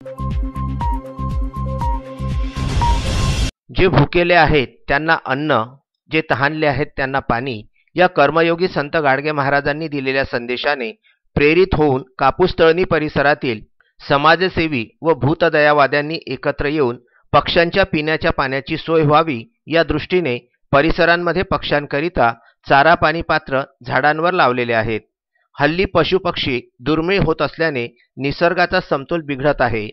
जे भुकेले आहेत त्यांना अन्न, जे तहानले आहेत त्यांना पाणी, या कर्मयोगी संत गाडगे महाराजांनी दिलेल्या संदेशाने प्रेरित होऊन कापूसतळणी परिसरातील समाजसेवी व भूतदयावाद्यांनी एकत्र येऊन पक्ष्यांच्या पिण्याच्या पाण्याची सोय व्हावी या दृष्टीने परिसरांमध्ये पक्ष्यांकरिता चारा पाणी पात्र झाडांवर लावलेले आहेत। हल्ली पशुपक्षी दुर्मिळ होत असल्याने निसर्गाचा समतोल बिघडत आहे।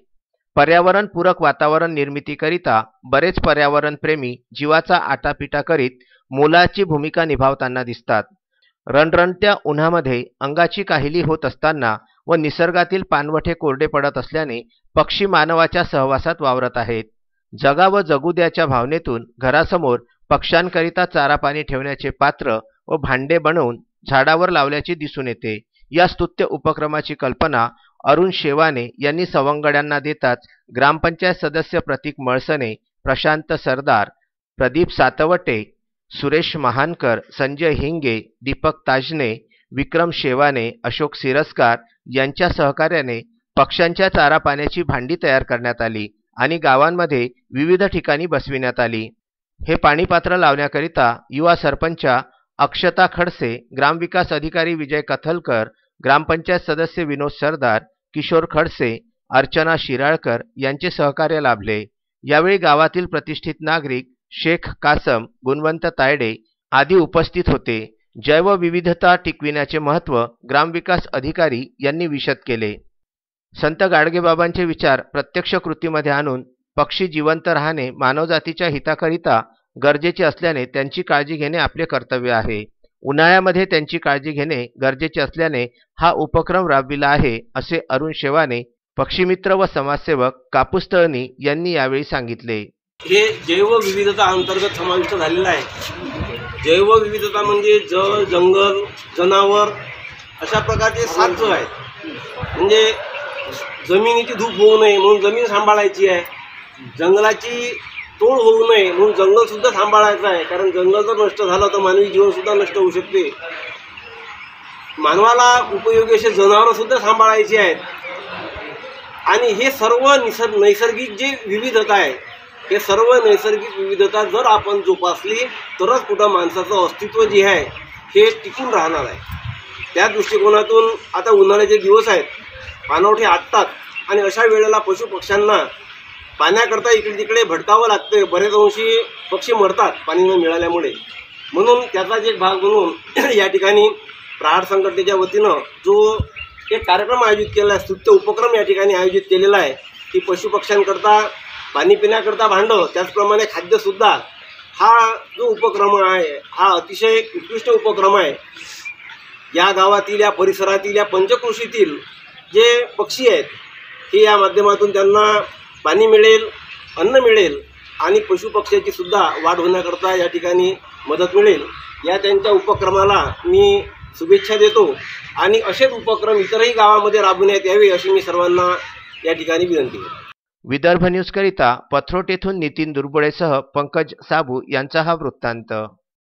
पर्यावरणपूरक वातावरण निर्मितीकरिता बरेच पर्यावरणप्रेमी जीवाचा आटापिटा करीत मोलाची भूमिका निभावताना दिसतात। रणरणत्या उन्हामध्ये अंगाची काहिली होत असताना व निसर्गातील पानवठे कोरडे पडत असल्याने पक्षी मानवाच्या सहवासात वावरत आहेत। जगा व जगू द्याच्या भावनेतून घरासमोर पक्ष्यांकरिता चारा पाणी ठेवण्याचे पात्र व भांडे बनवून झाडावर लावल्याचे दिसून येते। या स्तुत्य उपक्रमाची कल्पना अरुण शेवाने यांनी सवंगड्यांना देताच ग्रामपंचायत सदस्य प्रतीक मळसने, प्रशांत सरदार, प्रदीप सातवटे, सुरेश महानकर, संजय हिंगे, दीपक ताजने, विक्रम शेवाने, अशोक सिरस्कार यांच्या सहकार्याने पक्ष्यांच्या चारा पाण्याची भांडी तयार करण्यात आली आणि गावांमध्ये विविध ठिकाणी बसविण्यात आली। हे पाणीपात्र लावण्याकरिता युवा सरपंच अक्षता खडसे, ग्रामविकास अधिकारी विजय कथलकर, ग्रामपंचायत सदस्य विनोद सरदार, किशोर खडसे, अर्चना शिराळकर यांचे सहकार्य लाभले। यावेळी गावातील प्रतिष्ठित नागरिक शेख कासम, गुणवंत तायडे आदी उपस्थित होते। जैवविविधता टिकविण्याचे महत्त्व ग्रामविकास अधिकारी यांनी विशद केले। संत गाडगेबाबांचे विचार प्रत्यक्ष कृतीमध्ये आणून पक्षी जिवंत राहणे मानवजातीच्या हिताकरिता गरजेचे असल्याने त्यांची काळजी घेणे आपले कर्तव्य आहे। उन्हाळ्यामध्ये त्यांची काळजी घेणे गरजेचे असल्याने हा उपक्रम राबविला आहे, असे अरुण शेवाने, पक्षीमित्र व समाजसेवक कापूसतळणी यांनी यावेळी सांगितले। हे जैवविविधता अंतर्गत समाविष्ट झालेला आहे। जैवविविधता म्हणजे जल, जंगल, जनावर अशा प्रकारचे 7 जग आहेत। म्हणजे जमिनीची धूप होऊ नये म्हणून जमीन सांभाळायची आहे, जंगलाची तोड होऊ नये म्हणून जंगल सुद्धा सांभाळायचं आहे, कारण जंगल जर नष्ट झालं तर मानवी जीवन सुद्धा नष्ट होऊ शकते। मानवाला उपयोगी असे जनावर सुद्धा सांभाळायचे आहेत आणि हे सर्व नैसर्गिक जे विविधता आहे, हे सर्व नैसर्गिक विविधता जर आपण जोपासली तरच कुठं माणसाचं अस्तित्व जे आहे हे टिकून राहणार आहे। त्या दृष्टिकोनातून आता उन्हाळ्याचे दिवस आहेत, पाणवठे आटतात आणि अशा वेळेला पशुपक्ष्यांना पाण्याकरता इकडे तिकडे भटकावं लागते। बरेच अंशी पक्षी मरतात पाणी न मिळाल्यामुळे। म्हणून त्याचाच एक भाग म्हणून या ठिकाणी प्रहार संघटनेच्या वतीनं जो एक कार्यक्रम आयोजित केला आहे, स्तुत्य उपक्रम या ठिकाणी आयोजित केलेला आहे की पशुपक्ष्यांकरता पाणी पिण्याकरता भांडं, त्याचप्रमाणे खाद्यसुद्धा, हा जो उपक्रम आहे हा अतिशय उत्कृष्ट उपक्रम आहे। या गावातील, या परिसरातील, या पंचक्रोशीतील जे पक्षी आहेत हे या माध्यमातून त्यांना पाणी मिळेल, अन्न मिळेल आणि पशुपक्ष्याची सुद्धा वाढ होण्याकरता या ठिकाणी मदत मिळेल। या त्यांच्या उपक्रमाला मी शुभेच्छा देतो आणि असेच उपक्रम इतरही गावामध्ये राबवण्यात यावे अशी मी सर्वांना या ठिकाणी विनंती करतो। विदर्भ न्यूज करिता पथरोट येथून नितीन दुर्बुळेसह पंकज साबू यांचा हा वृत्तांत।